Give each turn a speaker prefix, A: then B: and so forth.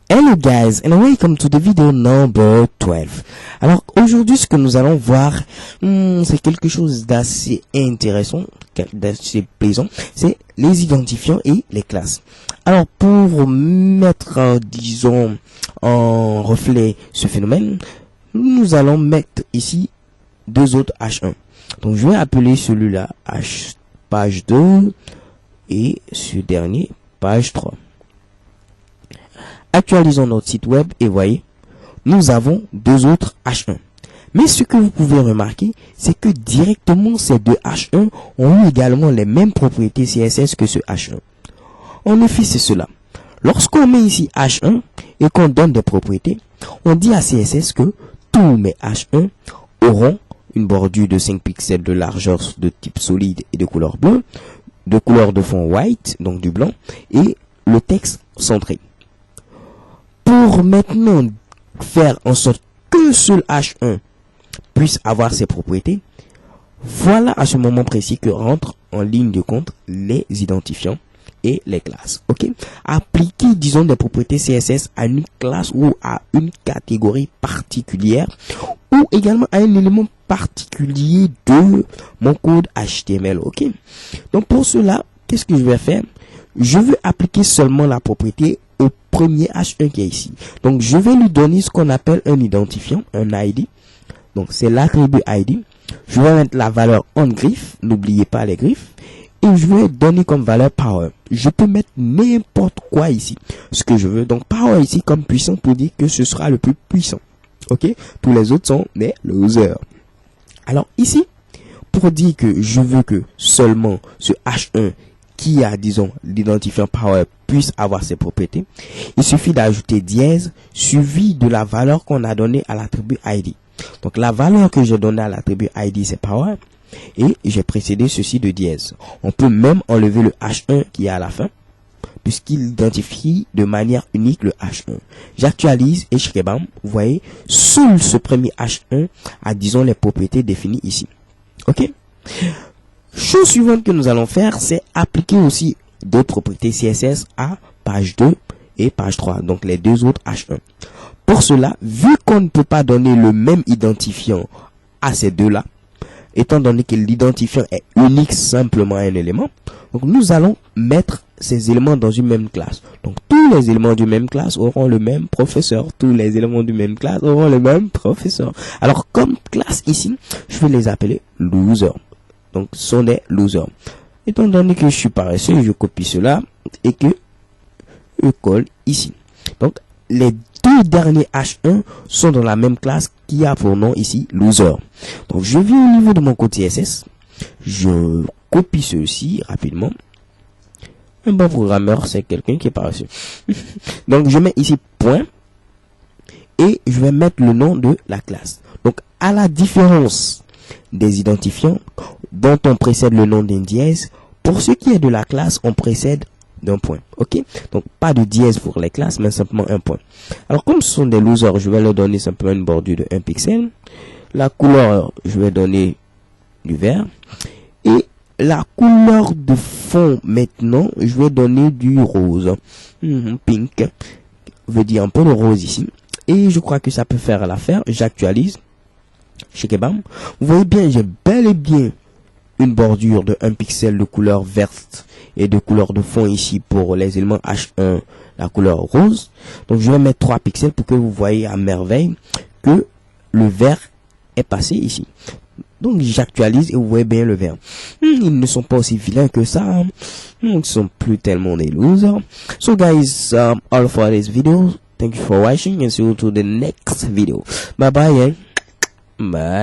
A: Hello guys and welcome to the video number 12. Alors aujourd'hui ce que nous allons voir, c'est quelque chose d'assez intéressant, d'assez plaisant, c'est les identifiants et les classes. Alors pour mettre, disons, en reflet ce phénomène, nous allons mettre ici deux autres H1. Donc je vais appeler celui-là H page 2 et ce dernier page 3. Actualisons notre site web et voyez, nous avons deux autres H1. Mais ce que vous pouvez remarquer, c'est que directement ces deux H1 ont eu également les mêmes propriétés CSS que ce H1. En effet, c'est cela. Lorsqu'on met ici H1 et qu'on donne des propriétés, on dit à CSS que tous mes H1 auront une bordure de 5 pixels de largeur de type solide et de couleur bleue, de couleur de fond white, donc du blanc, et le texte centré. Pour maintenant faire en sorte que seul H1 puisse avoir ses propriétés, voilà à ce moment précis que rentrent en ligne de compte les identifiants et les classes. Ok, appliquer, disons, des propriétés CSS à une classe ou à une catégorie particulière ou également à un élément particulier de mon code HTML. Ok, donc pour cela, qu'est-ce que je vais faire? Je veux appliquer seulement la propriété au premier H1 qui est ici. Donc je vais lui donner ce qu'on appelle un identifiant, un ID. Donc c'est l'attribut ID. Je vais mettre la valeur onGriff, n'oubliez pas les griffes, et je vais donner comme valeur power. Je peux mettre n'importe quoi ici, ce que je veux. Donc power ici comme puissant pour dire que ce sera le plus puissant. Ok, tous les autres sont des losers. Alors ici, pour dire que je veux que seulement ce H1 qui a, disons, l'identifiant power puisse avoir ses propriétés, il suffit d'ajouter dièse suivi de la valeur qu'on a donnée à l'attribut ID. Donc la valeur que j'ai donnée à l'attribut ID c'est power et j'ai précédé ceci de dièse. On peut même enlever le H1 qui est à la fin puisqu'il identifie de manière unique le H1. J'actualise et shkebam, vous voyez, seul ce premier H1 a, disons, les propriétés définies ici. Ok? Chose suivante que nous allons faire, c'est appliquer aussi deux propriétés CSS à page 2 et page 3, donc les deux autres H1. Pour cela, vu qu'on ne peut pas donner le même identifiant à ces deux-là, étant donné que l'identifiant est unique simplement à un élément, donc nous allons mettre ces éléments dans une même classe. Donc tous les éléments d'une même classe auront le même professeur. Tous les éléments d'une même classe auront le même professeur. Alors comme classe ici, je vais les appeler loser. Donc, ce sont des losers. Étant donné que je suis paresseux, je copie cela et que je colle ici. Donc, les deux derniers H1 sont dans la même classe qui a pour nom ici loser. Donc, je viens au niveau de mon code CSS. Je copie ceci rapidement. Un bon programmeur, c'est quelqu'un qui est paresseux. Donc, je mets ici point et je vais mettre le nom de la classe. Donc, à la différence des identifiants dont on précède le nom d'un dièse, pour ce qui est de la classe, on précède d'un point. Ok, donc pas de dièse pour les classes, mais simplement un point. Alors comme ce sont des losers, je vais leur donner simplement une bordure de 1 pixel. La couleur, je vais donner du vert. Et la couleur de fond, maintenant, je vais donner du rose. Pink veut dire un peu de rose ici. Et je crois que ça peut faire l'affaire. J'actualise. Shkebam. Vous voyez bien, j'ai bel et bien une bordure de 1 pixel de couleur verte et de couleur de fond ici pour les éléments H1, la couleur rose. Donc je vais mettre 3 pixels pour que vous voyez à merveille que le vert est passé ici. Donc j'actualise et vous voyez bien le vert. Ils ne sont pas aussi vilains que ça. Ils ne sont plus tellement des losers. So guys, all for this video. Thank you for watching and see you to the next video. Bye bye. Bye.